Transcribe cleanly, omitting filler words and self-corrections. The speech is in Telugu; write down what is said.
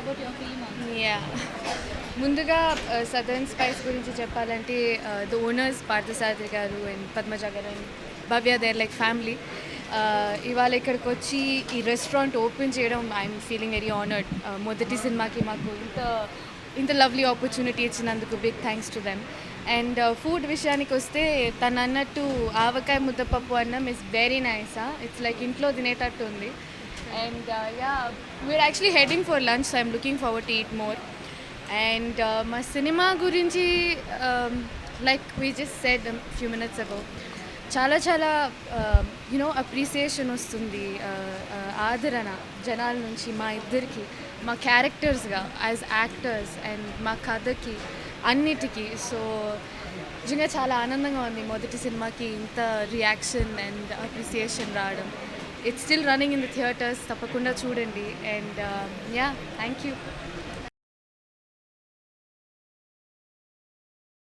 about your film also. Yeah ముందుగా సదర్న్ స్పైస్ గురించి చెప్పాలంటే the owners Parthasarathy garu and Padmaja garu and Bhavya they're like family. ఇవాళ ఇక్కడికి వచ్చి ఈ రెస్టారెంట్ ఓపెన్ చేయడం ఐఎమ్ ఫీలింగ్ వెరీ ఆనర్డ్. మొదటి సినిమాకి మాకు ఇంత లవ్లీ ఆపర్చునిటీ ఇచ్చినందుకు big thanks to them. And food విషయానికి వస్తే తను అన్నట్టు ఆవకాయ ముద్దపప్పు అన్నం is very nice. It's like ఇంట్లో తినేటట్టు ఉంది. And yeah, we're actually heading for lunch, so I'm looking forward to eat more. And my cinema gurinchi, like we just said a few minutes ago, చాలా చాలా అప్రిసియేషన్ వస్తుంది, ఆదరణ జనాల నుంచి మా ఇద్దరికి, మా క్యారెక్టర్స్గా యాజ్ యాక్టర్స్ అండ్ మా కథకి అన్నిటికీ. సో నిజంగా చాలా ఆనందంగా ఉంది మొదటి సినిమాకి ఇంత రియాక్షన్ అండ్ అప్రిసియేషన్ రావడం. It's still running in the theatres, తప్పకుండా చూడండి. And yeah, thank you.